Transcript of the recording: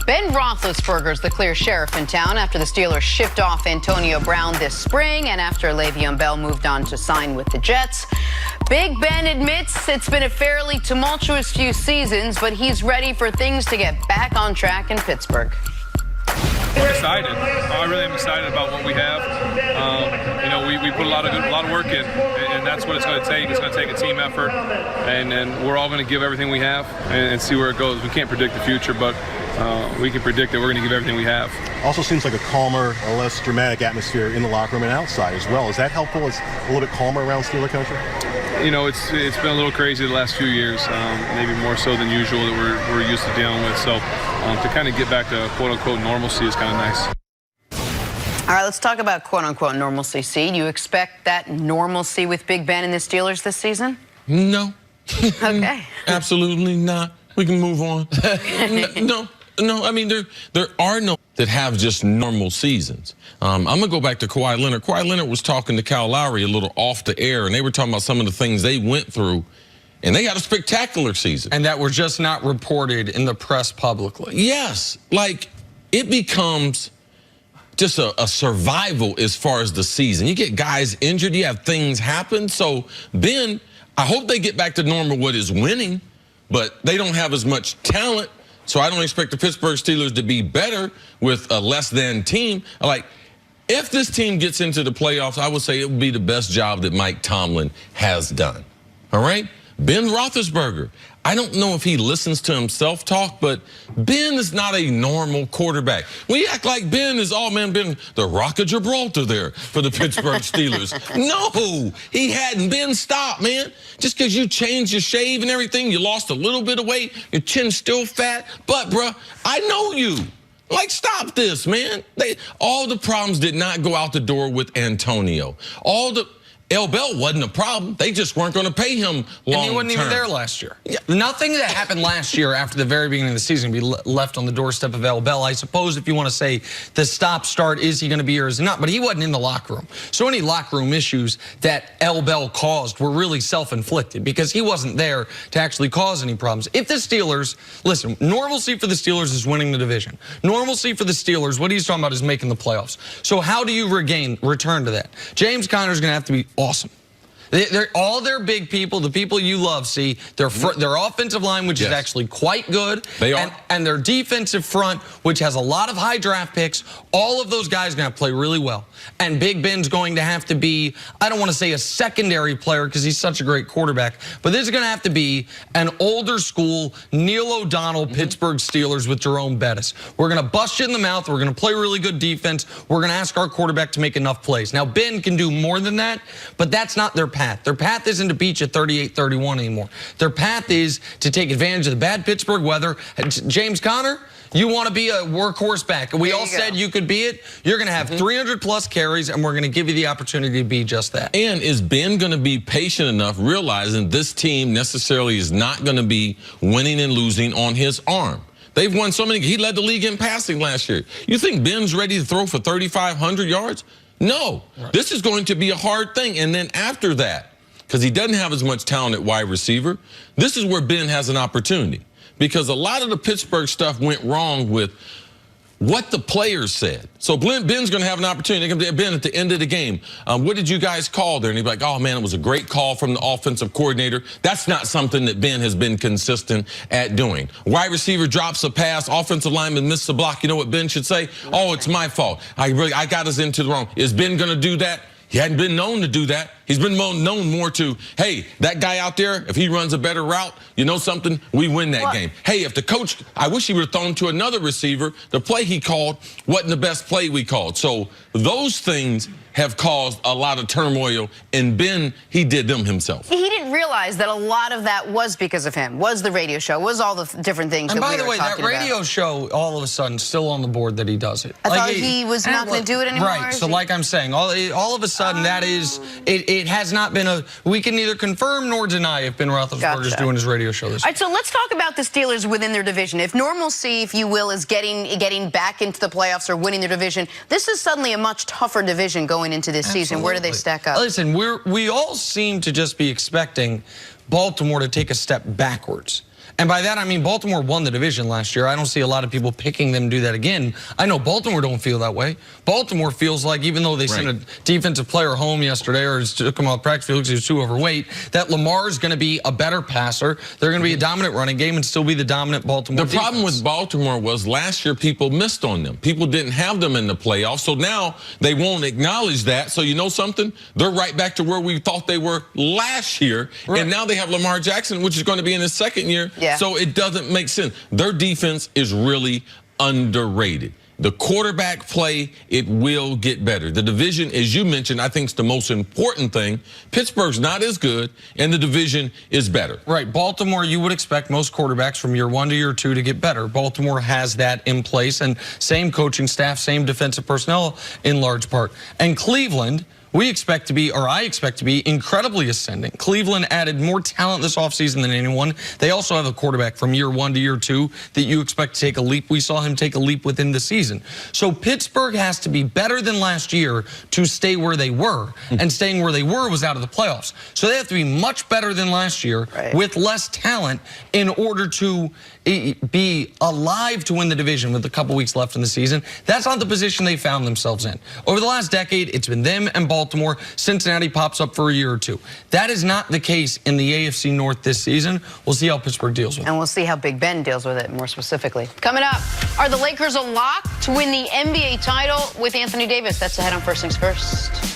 Ben Roethlisberger's the clear sheriff in town after the Steelers shipped off Antonio Brown this spring and after Le'Veon Bell moved on to sign with the Jets. Big Ben admits it's been a fairly tumultuous few seasons, but he's ready for things to get back on track in Pittsburgh. I'm excited. I really am excited about what we have. We put a lot of work in, and that's what it's going to take. It's going to take a team effort, and we're all going to give everything we have and see where it goes. We can't predict the future, but we can predict that we're going to give everything we have. Also seems like a calmer, a less dramatic atmosphere in the locker room and outside as well. Is that helpful? It's a little bit calmer around Steeler country? It's been a little crazy the last few years, maybe more so than usual that we're used to dealing with. So to kind of get back to quote-unquote normalcy is kind of nice. All right, let's talk about quote-unquote normalcy. See, do you expect that normalcy with Big Ben and the Steelers this season? No. Okay. Absolutely not. We can move on. No. I mean, there are no that have just normal seasons. I'm going to go back to Kawhi Leonard. Kawhi Leonard was talking to Kyle Lowry a little off the air, and they were talking about some of the things they went through, and they had a spectacular season. And that were just not reported in the press publicly. Yes. Like, it becomes just a survival as far as the season. You get guys injured, you have things happen. So, Ben, I hope they get back to normal what is winning, but they don't have as much talent. So I don't expect the Pittsburgh Steelers to be better with a less than team. Like, if this team gets into the playoffs, I would say it would be the best job that Mike Tomlin has done. All right? Ben Roethlisberger. I don't know if he listens to himself talk, but Ben is not a normal quarterback. We act like Ben is, oh man, Ben, the Rock of Gibraltar there for the Pittsburgh Steelers. No, he hadn't. Ben, stop, man. Just because you changed your shave and everything, you lost a little bit of weight, your chin's still fat. But, bruh, I know you. Like, stop this, man. All the problems did not go out the door with Antonio. L. Bell wasn't a problem. They just weren't going to pay him long term. And he wasn't even there last year. Yeah. Nothing that happened last year after the very beginning of the season be left on the doorstep of L. Bell. I suppose if you want to say the stop-start, is he going to be here or is he not? But he wasn't in the locker room. So any locker room issues that L. Bell caused were really self-inflicted because he wasn't there to actually cause any problems. If the Steelers, listen, normalcy for the Steelers is winning the division. Normalcy for the Steelers, what he's talking about is making the playoffs. So how do you return to that? James Conner's going to have to be awesome. They're all their big people, the people you love, see, their offensive line, which is actually quite good. They are. And their defensive front, which has a lot of high draft picks. All of those guys are going to play really well. And Big Ben's going to have to be, I don't want to say a secondary player because he's such a great quarterback, but this is going to have to be an older school Neil O'Donnell Pittsburgh Steelers with Jerome Bettis. We're going to bust you in the mouth. We're going to play really good defense. We're going to ask our quarterback to make enough plays. Now, Ben can do more than that, but that's not their path. Their path isn't to beat you 38-31 anymore. Their path is to take advantage of the bad Pittsburgh weather. James Conner, you want to be a workhorse back. We all said you could be it. You're going to have 300-plus carries, and we're going to give you the opportunity to be just that. And is Ben going to be patient enough, realizing this team necessarily is not going to be winning and losing on his arm? They've won so many. He led the league in passing last year. You think Ben's ready to throw for 3,500 yards? No. Right. This is going to be a hard thing. And then after that, because he doesn't have as much talent at wide receiver, this is where Ben has an opportunity. Because a lot of the Pittsburgh stuff went wrong with what the players said. So Ben's going to have an opportunity. They come to Ben at the end of the game. What did you guys call there? And he'd be like, oh, man, it was a great call from the offensive coordinator. That's not something that Ben has been consistent at doing. Wide receiver drops a pass. Offensive lineman missed a block. You know what Ben should say? Oh, it's my fault. I got us into the wrong. Is Ben going to do that? He hadn't been known to do that. He's been known more to, hey, that guy out there, if he runs a better route, you know something? We win that game. Hey, if the coach, I wish he would have thrown to another receiver. The play he called wasn't the best play we called. So those things have caused a lot of turmoil, and Ben, he did them himself. He didn't realize that a lot of that was because of him, was the radio show, was all the different things that we were talking about. And by the way, that radio show, all of a sudden, still on the board that he does it. I thought he was not going to do it anymore. Right, so like I'm saying, all of a sudden, that is, it has not been a, we can neither confirm nor deny if Ben Roethlisberger is doing his radio show this year. All right, so let's talk about the Steelers within their division. If normalcy, if you will, is getting back into the playoffs or winning their division, this is suddenly a much tougher division going into this season. Where do they stack up? Listen, we all seem to just be expecting Baltimore to take a step backwards. And by that, I mean Baltimore won the division last year. I don't see a lot of people picking them to do that again. I know Baltimore don't feel that way. Baltimore feels like, even though they sent a defensive player home yesterday or took him off the practice field because he was too overweight, that Lamar is going to be a better passer. They're going to be a dominant running game and still be the dominant Baltimore defense. Problem with Baltimore was last year people missed on them. People didn't have them in the playoffs, so now they won't acknowledge that. So you know something? They're right back to where we thought they were last year, and now they have Lamar Jackson, which is going to be in his second year. So it doesn't make sense. Their defense is really underrated. The quarterback play, it will get better. The division, as you mentioned, I think is the most important thing. Pittsburgh's not as good, and the division is better. Right. Baltimore, you would expect most quarterbacks from year 1 to year 2 to get better. Baltimore has that in place, and same coaching staff, same defensive personnel in large part. And Cleveland, we expect to be, or I expect to be, incredibly ascending. Cleveland added more talent this offseason than anyone. They also have a quarterback from year 1 to year 2 that you expect to take a leap. We saw him take a leap within the season. So Pittsburgh has to be better than last year to stay where they were. And staying where they were was out of the playoffs. So they have to be much better than last year with less talent in order to be alive to win the division with a couple weeks left in the season. That's not the position they found themselves in. Over the last decade, it's been them and Baltimore. Cincinnati pops up for a year or two. That is not the case in the AFC North this season. We'll see how Pittsburgh deals with it. And we'll see how Big Ben deals with it more specifically. Coming up, are the Lakers a lock to win the NBA title with Anthony Davis? That's ahead on First Things First.